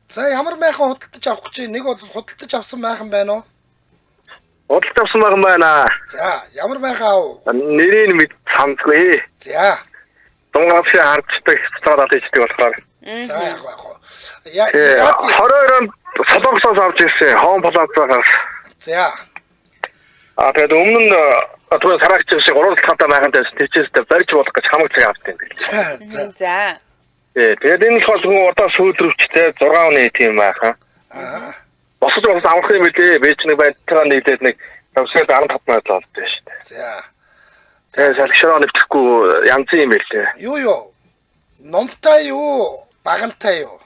За ямар майхан худалдаж авах гэж нэг бол худалдаж авсан майхан байна уу? Худалдаж авсан майхан байна. За ямар майхан аав? Нэрийг мэд санахгүй. За. Дунгаас харддаг цаадаад ичдэг болохоор. За яг 22 онд Солонгосоос авч ирсэн Home Plaza-аас. За. Тэгээд өмнө нь одоо сарагч шиг уралдахтай байхад тэвчээстэй барьж болох гэж хамаг цаг авдаг юм. За. Тэгээд энэ болохоор зөвхөн удаа сүйдрөвчтэй 6 оны тийм байхаа. Босож авах юм билээ. Би ч нэг байдлаа нийлээд нэг 15 минут болдог шүү дээ. За. Тэгээд салхишроо нэвтэхгүй янз юм билээ. Юу? Номтой юу? Багантай юу?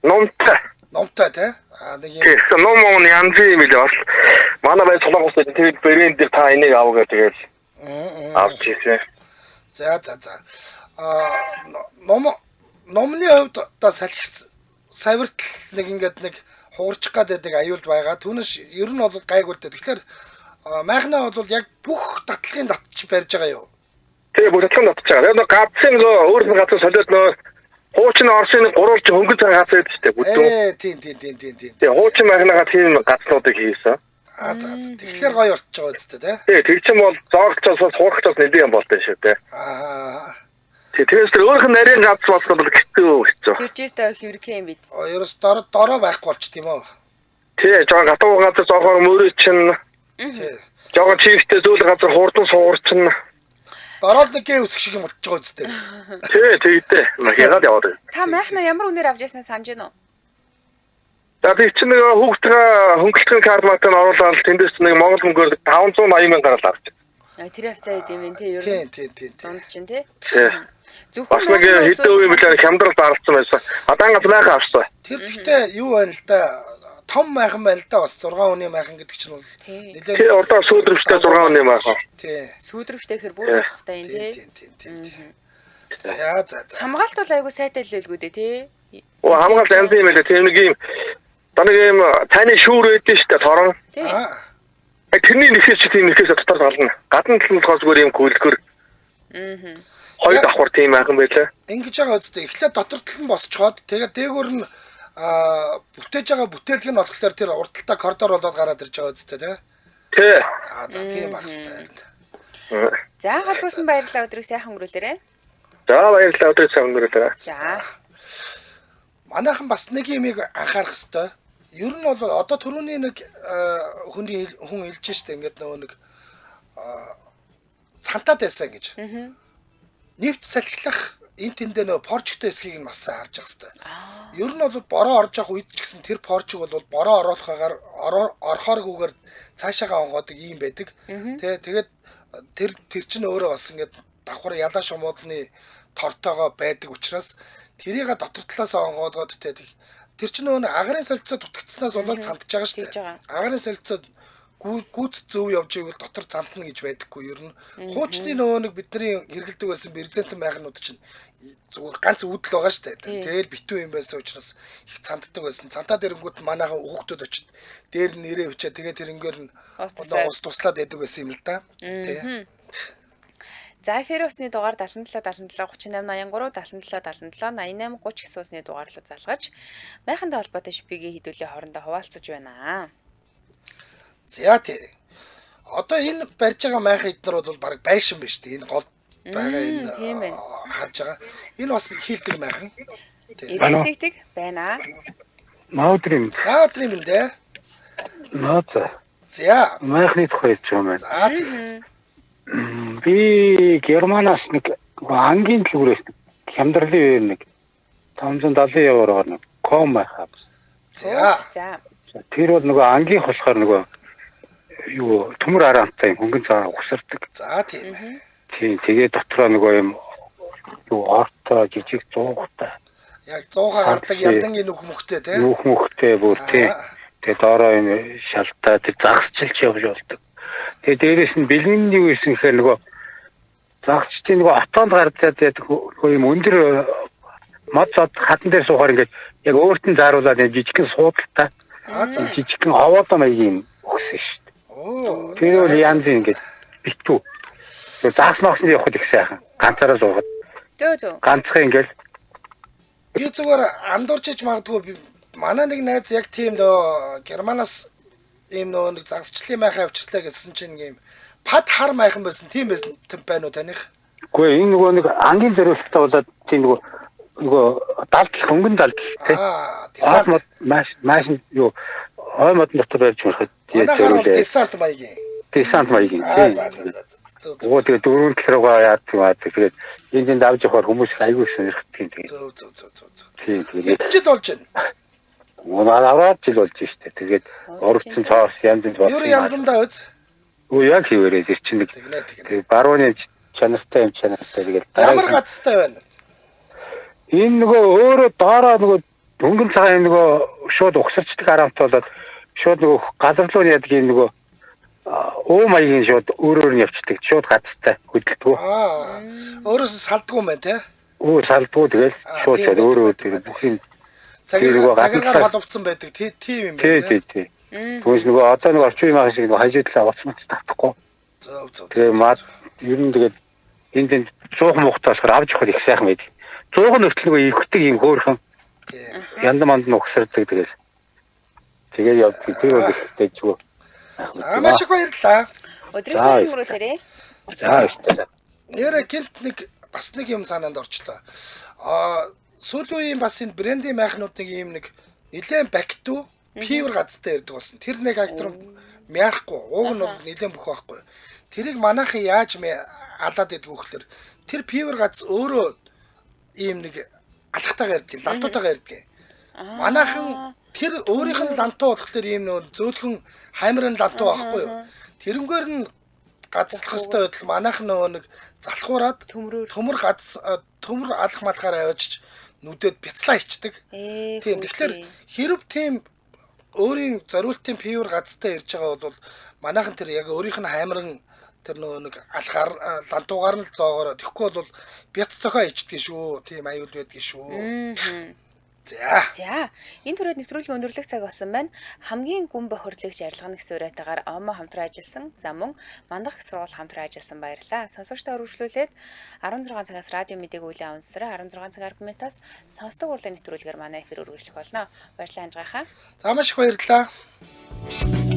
Номтой те? Нэг юм. Ном янз юм билээ бас. Манай бай Солонгосд тэр брэнд дээр та энийг авгаа тэгээд авч ирсэн. За. Номны хувьд одоо салхи савиртал нэг ингээд нэг хугарчих гаддаг аюулд байгаа. Түүнээс ер нь бол гайгүй л дээ. Тэгэхээр майхнаа бол яг бүх татлагын татч барьж байгаа юу? Тэгээ бүх татлагын татч байгаа. Яг гадсан өөр нэг газар солиод нөө хуучин Орсын гурвалж хөнгөн цаг хацаад штэ бүдүү. Тийм. Тэгээ хуучин майхнагаа тийм газнуудыг хийсэн. За. Тэгэхээр гоё болчих байгаа үстэй те. Тэгээ тэг чинь бол зоогчоос хуурахчоос нэг юм болтой шүү дээ. Тэгээс тэр өөрийнх нь нарийн гац болсон бол хэцүү. Тэрчээстэй хэрэг юм бид. Ерөөс дороо байхгүй болч тийм үү? Тий, жоо гатуу газар зоохоор мөрөө чинь. Тий. Жоо чивтэй зүйл газар хуурдан суугарчин. Дороод нэг гээ үсэх шиг юм болчих байгаа үстэй. Тий, тэгтээ. Ягаад яваад. Та майхна ямар үнээр авч яснаа санаж байна уу? За би чинь нэг хөнгөлтийн карт матан оруулаад тэндээс нэг монгол мөнгөөр 580 мянгаар авч. Тэр хавцаа идэв юм тий ер нь. Тийм. Дунд чинь тий. Бас нэг хэдэн үе мэлээ хямдрал дарсан байсан. Адаангаас майхан авсан. Тэр гэхдээ юу байна л да? Том майхан байна л да бас 6 өний майхан гэдэг чинь бол нэлээд тий урдаа сүйдрөвчтэй 6 өний майхан. Тий. Сүйдрөвчтэй хэр бүр бодохтой юм тий. Тийм. За. Хамгаалт бол айгу сайтай л байлгүй дээ тий. Хамгаалт янз юм байлаа. Тийм нэг юм таны юм таны шүүр өгдөө штэ торон. Тий. Тэрний нэхээс чи тийм нэхээс дотор тална. Гадна тал нь болохоор зүгээр юм хөлгөр. Хоёр давхар тийм айхан байлаа. Ингэж байгаа үстэй. Эхлээд дотор тал нь босчоод тэгээд дээгүүр нь бүтээж байгаа бүтээлг нь болохоор тэр урдталтаа коридор болоод гараад ирж байгаа үстэй тий. Тий. За тийм баг хэвээр. За холбоосон баярлалаа өдрийг сайхан өнгөрүүлээрэй. За баярлалаа өдрийг сайхан өнгөрүүлээрэй. За. Манайхан бас нэг юмыг анхаарах хэрэгтэй. Ер нь бол одоо түрүүний нэг хүн хэлж штэ ингээд нөгөө нэг цантаад байсан гэж. Нэвт салхилах энэ тэндээ нөгөө порчтой эсхийг нь маш сайн харж явах хэрэгтэй. Ер нь бол бороо орж явах үед ч гэсэн тэр порчиг бол бороо оруулахаар орохооргүйгээр цаашаагаа онгоодаг юм байдаг. Тэгээд тэр чинь өөрөө бас ингээд давхар ялаа шумуудлын тортоогоо байдаг учраас тэрийг дотор талаас онгоодгоод тэр чинь нөгөө агарын солилцоо дутагдсанаас болоод цантж байгаа шүү дээ. Агарын солилцоо гүйц зөв явж байвал дотор зантна гэж байдаггүй. Ер нь хуучны нөгөө нэг бидний хэрэгэлдэг байсан брезентэн майхнууд чинь зүгээр ганц үүдэл байгаа шүү дээ. Тэгэл битүү юм байсан учраас их цанддаг байсан. Цантаа дэрэнгүүд манайхан хүүхдүүд очиж дээр нь нэрээ өчөө тэгээ тэрнгээр нь ус туслаад байдаг байсан юм л да. Тий. За эфир усны дугаар 77 77 38 83 77 77 88 30 гэсэн усны дугаарлуу залгаж майхантай холбоотой шипигийн хідүүлээ хоорондоо хуваалцаж байна. За тий. Одоо энэ барьж байгаа майхан эднэр бол баг байшин биш тий. Энэ гол байгаа энэ харж байгаа. Энэ бас хийлдэг майхан. Тий. Эдэгдэг байна. Маудрим. За өдрийн мэндэ. Нааца. За. Майхны тухай ч юм байна. За тий. Би Германаас нэг ангийн төлбөрөөс хямдралын нэг 570 евроор нэг ком хав. За. За. Тэр бол нөгөө ангийн болохоор нөгөө юу төмөр араантай хөнгөн цаа ухсардаг. За тийм. Тийм тэгээ дотроо нөгөө юм юу орто жижиг зуугтай. Яг 100-аа гардаг яндангийн нүх мөхтэй тий. Нүх мөхтэй бүр тий. Тэгээ доороо юм шалтаа тэр загсчилж явж болдог. Тэгээ дээрэс нь бэлэн юу гэсэн гэхээр нөгөө загсчдын нөгөө атонд гардаг нөгөө юм өндөр мод хатан дээр суухаар ингээд яг өөрт нь зааруулаад жижигхэн суудалтай. Жижигхэн овоодоо маягийн өгсөн шүү дээ. Оо. Тэр үл янз ингээд битүү. Тэгээ загснаас нь явахд их сайхан. Ганцаараа суугаад. Зөө. Би Ганцхан ингээд зүгээр андуурчиж магадгүй манай нэг найз яг тийм дөө Германаас ийм нэг загсчлын майхан авчирлаа гэсэн чинь ийм пад хар майхан байсан. Тийм байсан байна уу таних? Үгүй энэ нөгөө нэг ангийн зориулалтаа болоод тийм нөгөө далд хөнгөн далд тий. Десант маш юу ой модон дотор байж болох. Манайхаар бол десант маягийн. Десант маягийн. За. Өө тэгээ дөрвөн килогоо яад тэгээд энд давж явахаар хүмүүс айгүй сонирхдаг тийм. Зөв. Тийм Хэдэн жил болж байна? Аваад жил болж штэ. Тэгээд урагцсан цаас янз янз Юу янзандаа үз? Үгүй яг хийвэрээ зэр чинь нэг Тэгнэ. барууны чанартай тэгээд Ямар гацтай байна? Энэ нөгөө өөрөө доороо нөгөө дөнгөн цагаан нөгөө шууд ухсарчдаг арамт болоод шууд нөгөө газар руу яадаг юм нөгөө оо маягийн шууд өөрөөр нь явцдаг шууд гацтай хөдөлтгөө. Өөрөөс салдгүй юм байна те? Оо салдгүй тэгэл шууд өөрөө бүх юм цагаагаар холбогдсон байдаг тийм юм байна. Тий. Түүнээс нөгөө одоо нэг орчин юм аа шиг нөгөө хажуудлаа уцмц татахгүй. Зөв. Тэгээ мад ер нь тэгээд энд 100 мухтаа болохоор авч явах их сайхан байд. 100 нөхцөл нөгөө ихтэй юм хөөрхөн. Янда манд нөхсөрдөг тэгээс. Тэгээ явдаг. Тэр бол ихтэй зүг. За маш их баярлалаа. Өдрийг сайн өнгөрүүлээрэй. За. Нэрэ гинт нэг бас нэг юм санаанд орчлоо. Сүүлийн үеийн бас энэ брендийн майхнууд нэг юм нэг нэлээд бакту пивер газтай ирдэг болсон. Тэр нэг актер мяахгүй. Ууг нь бол нэлээд бүх байхгүй. Тэрийг манайхан яаж алаад идэх вэ гэхээр тэр пивер газ өөрөө ийм нэг алхтайгаар ирдэг, лантуудаагаар ирдэг. Манайхан тэр өөрийнх нь лантуу болохоор ийм нөө зөөлхөн хаймрын лантуу байхгүй юу? Тэрнгээр нь газлах хэвээр байтал манайхан нөгөө нэг залхуураад төмөр алах малахаар аваачиж нүдэд бяцлаа ичдэг. Тийм. Тэгэхээр хэрв тийм өөрийн зориултын пивер газтай ирж байгаа бол манайхан тэр яг өөрийнх нь хаймран тэр нөгөө нэг алхаар лантуугаар нь зоогоор тэгэхгүй бол бяц цохоо ичдэг шүү. Тийм аюул байдгийг шүү. За. Энэ түрээд нэвтрүүлгийн өндөрлөх цаг болсон байна. Хамгийн гүн бохирлогч арилганы хэсүүрэтээр Омо хамтран ажилласан, за мөн мандах их сургууль хамтран ажилласан баярлалаа. Сонсогчдоо өргөжлүүлээд 16 цагаас радио мэдээг үеийн онцроо 16 цагаар комментаас сонсдог урлагийн нэвтрүүлгээр манай эфир өргөжлөх болно. Баярлалаа анжгаахаа. За маш их баярлалаа.